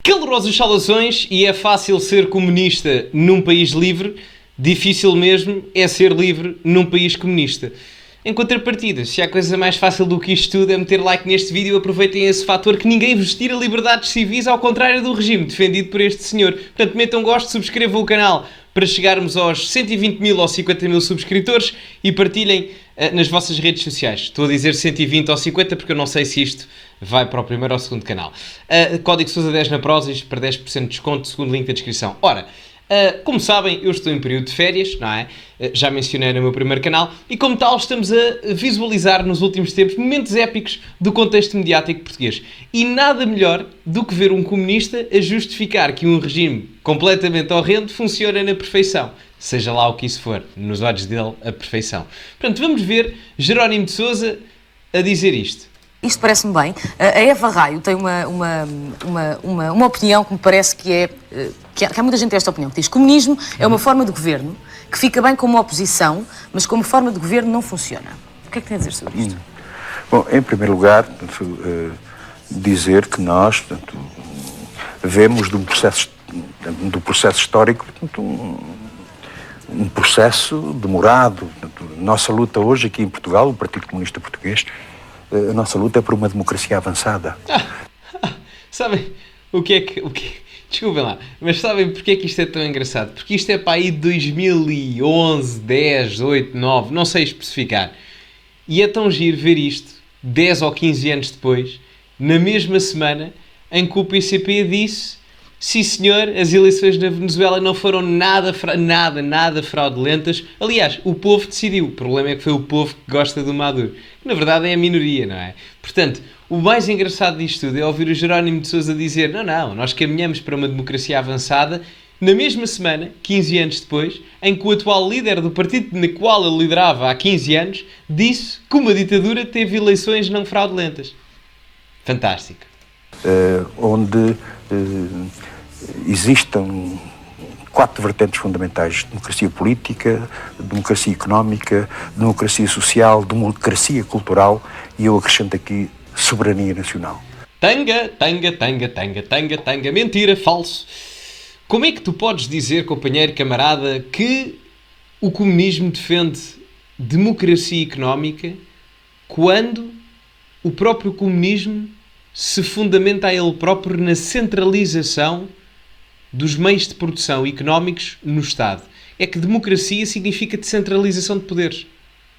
Calorosas saudações, e é fácil ser comunista num país livre, difícil mesmo é ser livre num país comunista. Em contrapartida, se há coisa mais fácil do que isto tudo é meter like neste vídeo, aproveitem esse fator que ninguém vos tira liberdades civis, ao contrário do regime defendido por este senhor. Portanto, metam gosto, subscrevam o canal para chegarmos aos 120 mil ou 50 mil subscritores e partilhem nas vossas redes sociais. Estou a dizer 120 ou 50 porque eu não sei se isto vai para o primeiro ou segundo canal. Código Sousa 10 na Prozis para 10% de desconto, segundo link da descrição. Ora, como sabem, eu estou em período de férias, não é? Já mencionei no meu primeiro canal, e como tal estamos a visualizar nos últimos tempos momentos épicos do contexto mediático português. E nada melhor do que ver um comunista a justificar que um regime completamente horrendo funciona na perfeição. Seja lá o que isso for, nos olhos dele, a perfeição. Portanto, vamos ver Jerónimo de Sousa a dizer isto. Isto parece-me bem. A Eva Raio tem uma opinião que me parece que há muita gente que tem esta opinião, que diz que comunismo é uma forma de governo que fica bem como oposição, mas como forma de governo não funciona. O que é que tem a dizer sobre isto? Bom, em primeiro lugar, dizer que nós vemos do processo histórico um processo demorado. Nossa luta hoje aqui em Portugal, o Partido Comunista Português, a nossa luta é por uma democracia avançada. Sabem o que é que... Desculpem lá, mas sabem porque é que isto é tão engraçado? Porque isto é para aí de 2011, 10, 8, 9, não sei especificar. E é tão giro ver isto, 10 ou 15 anos depois, na mesma semana em que o PCP disse: sim senhor, as eleições na Venezuela não foram nada fraudulentas. Aliás, o povo decidiu. O problema é que foi o povo que gosta do Maduro. Que na verdade é a minoria, não é? Portanto, o mais engraçado disto tudo é ouvir o Jerónimo de Sousa dizer: não, nós caminhamos para uma democracia avançada, na mesma semana, 15 anos depois, em que o atual líder do partido na qual ele liderava há 15 anos disse que uma ditadura teve eleições não fraudulentas. Fantástico. Onde existam 4 vertentes fundamentais: democracia política, democracia económica, democracia social, democracia cultural, e eu acrescento aqui soberania nacional. Tanga. Mentira, falso. Como é que tu podes dizer, companheiro, camarada, que o comunismo defende democracia económica quando o próprio comunismo se fundamenta a ele próprio na centralização dos meios de produção económicos no Estado? É que democracia significa descentralização de poderes.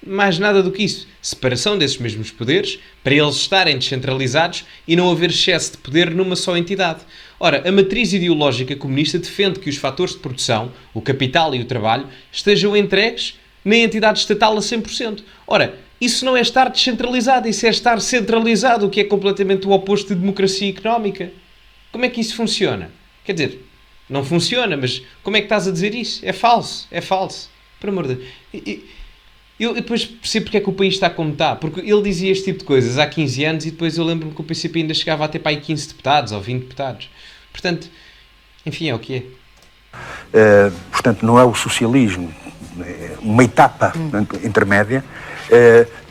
Mais nada do que isso. Separação desses mesmos poderes para eles estarem descentralizados e não haver excesso de poder numa só entidade. Ora, a matriz ideológica comunista defende que os fatores de produção, o capital e o trabalho, estejam entregues na entidade estatal a 100%. Ora, isso não é estar descentralizado, isso é estar centralizado, o que é completamente o oposto de democracia económica. Como é que isso funciona? Quer dizer, não funciona, mas como é que estás a dizer isso? É falso. Por amor de Deus. Eu depois percebo porque é que o país está como está. Porque ele dizia este tipo de coisas há 15 anos e depois eu lembro-me que o PCP ainda chegava a ter para aí 15 deputados ou 20 deputados. Portanto, enfim, é o que é. Portanto, não é o socialismo. É uma etapa intermédia,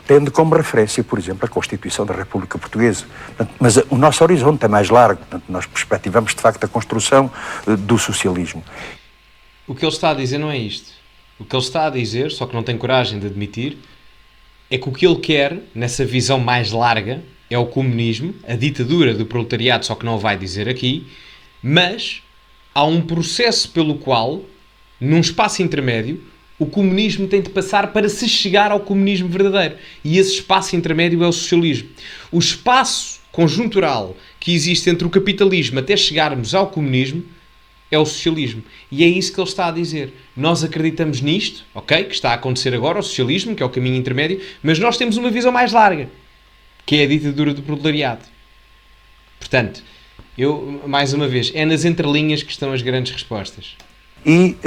tendo como referência, por exemplo, a Constituição da República Portuguesa. Mas o nosso horizonte é mais largo. Nós perspectivamos, de facto, a construção do socialismo. O que ele está a dizer não é isto. O que ele está a dizer, só que não tem coragem de admitir, é que o que ele quer, nessa visão mais larga, é o comunismo, a ditadura do proletariado, só que não o vai dizer aqui, mas há um processo pelo qual, num espaço intermédio, o comunismo tem de passar para se chegar ao comunismo verdadeiro. E esse espaço intermédio é o socialismo. O espaço conjuntural que existe entre o capitalismo até chegarmos ao comunismo é o socialismo. E é isso que ele está a dizer. Nós acreditamos nisto, ok? Que está a acontecer agora, o socialismo, que é o caminho intermédio, mas nós temos uma visão mais larga, que é a ditadura do proletariado. Portanto, eu, mais uma vez, é nas entrelinhas que estão as grandes respostas. E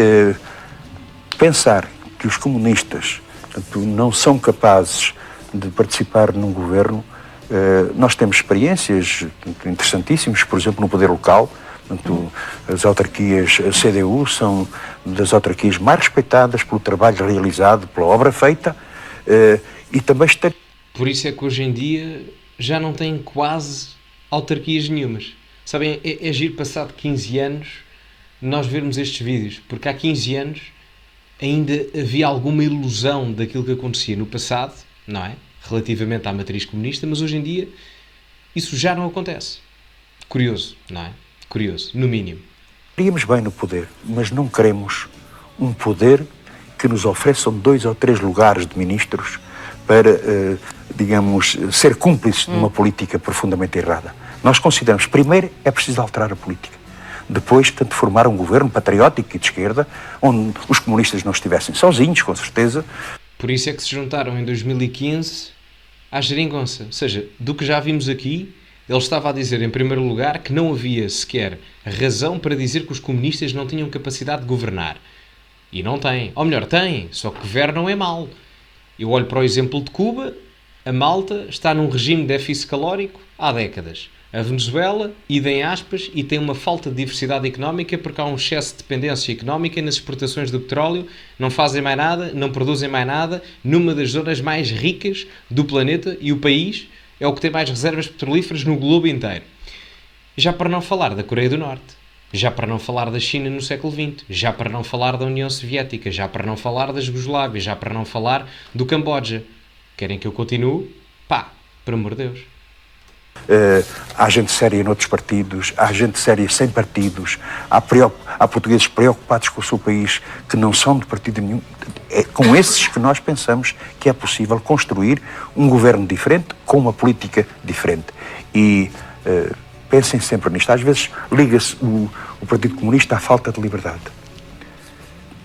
pensar que os comunistas, portanto, não são capazes de participar num governo, nós temos experiências interessantíssimas, por exemplo, no poder local. Portanto, as autarquias, a CDU, são das autarquias mais respeitadas pelo trabalho realizado, pela obra feita, e também Por isso é que hoje em dia já não tem quase autarquias nenhumas. Sabem, é giro passado 15 anos nós vermos estes vídeos, porque há 15 anos ainda havia alguma ilusão daquilo que acontecia no passado, não é? Relativamente à matriz comunista, mas hoje em dia isso já não acontece. Curioso, não é? Curioso, no mínimo. Queríamos bem no poder, mas não queremos um poder que nos ofereçam 2 ou 3 lugares de ministros para, digamos, ser cúmplices de uma política profundamente errada. Nós consideramos, primeiro, é preciso alterar a política. Depois, tanto formar um governo patriótico e de esquerda, onde os comunistas não estivessem sozinhos, com certeza. Por isso é que se juntaram em 2015 à geringonça. Ou seja, do que já vimos aqui, ele estava a dizer, em primeiro lugar, que não havia sequer razão para dizer que os comunistas não tinham capacidade de governar. E não têm. Ou melhor, têm, só que governam é mal. Eu olho para o exemplo de Cuba, a Malta está num regime de déficit calórico há décadas. A Venezuela, idem aspas, e tem uma falta de diversidade económica porque há um excesso de dependência económica nas exportações do petróleo, não fazem mais nada, não produzem mais nada, numa das zonas mais ricas do planeta, e o país é o que tem mais reservas petrolíferas no globo inteiro. Já para não falar da Coreia do Norte, já para não falar da China no século XX, já para não falar da União Soviética, já para não falar da Jugoslávia, já para não falar do Camboja. Querem que eu continue? Pá, por amor de Deus. Há gente séria noutros partidos, há gente séria sem partidos, há portugueses preocupados com o seu país que não são de partido nenhum. É com esses que nós pensamos que é possível construir um governo diferente, com uma política diferente. E pensem sempre nisto. Às vezes liga-se o Partido Comunista à falta de liberdade.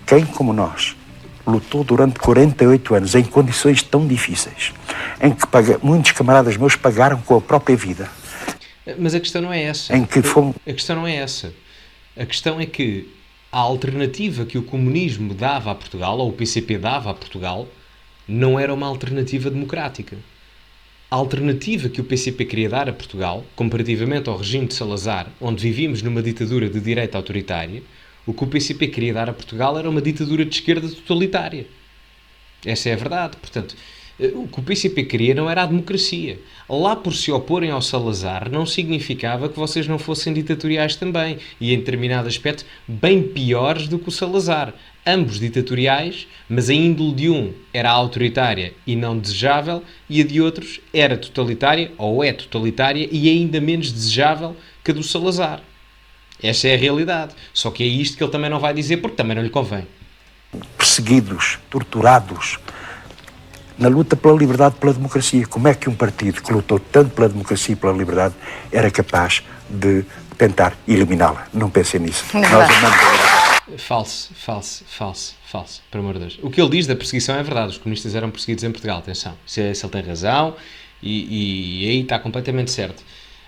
Quem, como nós, lutou durante 48 anos em condições tão difíceis, em que muitos camaradas meus pagaram com a própria vida. Mas a questão não é essa. A questão não é essa. A questão é que a alternativa que o comunismo dava a Portugal, ou o PCP dava a Portugal, não era uma alternativa democrática. A alternativa que o PCP queria dar a Portugal, comparativamente ao regime de Salazar, onde vivíamos numa ditadura de direita autoritária, o que o PCP queria dar a Portugal era uma ditadura de esquerda totalitária. Essa é a verdade. Portanto, o que o PCP queria não era a democracia. Lá por se oporem ao Salazar não significava que vocês não fossem ditatoriais também. E em determinado aspecto, bem piores do que o Salazar. Ambos ditatoriais, mas a índole de um era autoritária e não desejável, e a de outros era totalitária, ou é totalitária, e ainda menos desejável que a do Salazar. Esta é a realidade. Só que é isto que ele também não vai dizer, porque também não lhe convém. Perseguidos, torturados, na luta pela liberdade e pela democracia. Como é que um partido que lutou tanto pela democracia e pela liberdade era capaz de tentar eliminá-la? Não pensem nisso. Nós amamos a liberdade. Falso, por amor de Deus. O que ele diz da perseguição é verdade. Os comunistas eram perseguidos em Portugal, atenção. Se ele tem razão, e aí está completamente certo.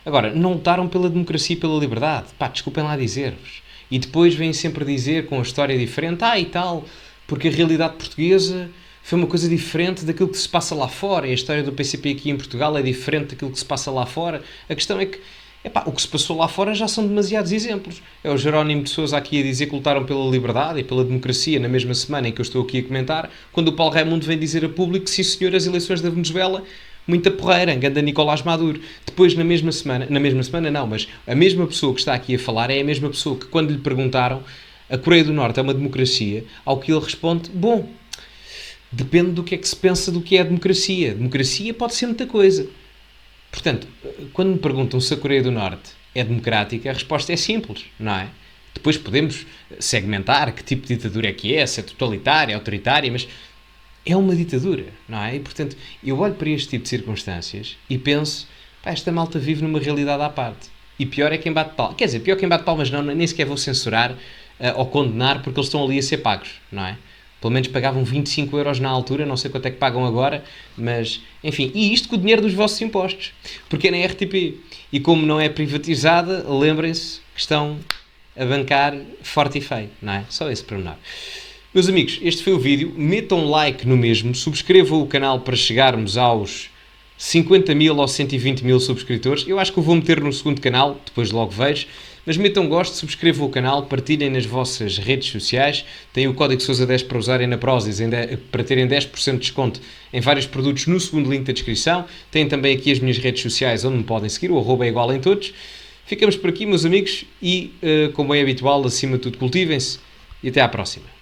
Agora, não lutaram pela democracia e pela liberdade. Pá, desculpem lá dizer-vos. E depois vêm sempre dizer, com a história diferente, e tal, porque a realidade portuguesa foi uma coisa diferente daquilo que se passa lá fora. E a história do PCP aqui em Portugal é diferente daquilo que se passa lá fora. A questão é que, o que se passou lá fora já são demasiados exemplos. É o Jerónimo de Sousa aqui a dizer que lutaram pela liberdade e pela democracia na mesma semana em que eu estou aqui a comentar, quando o Paulo Raimundo vem dizer a público que, sim senhor, as eleições da Venezuela, muita porreira, ganda Nicolás Maduro. Depois, na mesma semana não, mas a mesma pessoa que está aqui a falar é a mesma pessoa que, quando lhe perguntaram a Coreia do Norte é uma democracia, ao que ele responde, bom, depende do que é que se pensa do que é a democracia. Democracia pode ser muita coisa. Portanto, quando me perguntam se a Coreia do Norte é democrática, a resposta é simples, não é? Depois podemos segmentar que tipo de ditadura é que é, se é totalitária, autoritária, mas é uma ditadura, não é? E, portanto, eu olho para este tipo de circunstâncias e penso, esta malta vive numa realidade à parte. E pior é quem bate palmas. Quer dizer, pior quem bate palmas não, nem sequer vou censurar ou condenar, porque eles estão ali a ser pagos, não é? Pelo menos pagavam 25 euros na altura, não sei quanto é que pagam agora, mas, enfim, e isto com o dinheiro dos vossos impostos, porque é na RTP. E como não é privatizada, lembrem-se que estão a bancar forte e feio, não é? Só esse pormenor. Meus amigos, este foi o vídeo, metam like no mesmo, subscrevam o canal para chegarmos aos 50 mil ou 120 mil subscritores. Eu acho que o vou meter no segundo canal, depois logo vejo. Mas metam gosto, subscrevam o canal, partilhem nas vossas redes sociais. Tem o código Sousa10 para usarem na Prozis para terem 10% de desconto em vários produtos no segundo link da descrição. Tem também aqui as minhas redes sociais onde me podem seguir, o arroba é igual em todos. Ficamos por aqui, meus amigos, e, como é habitual, acima de tudo, cultivem-se e até à próxima.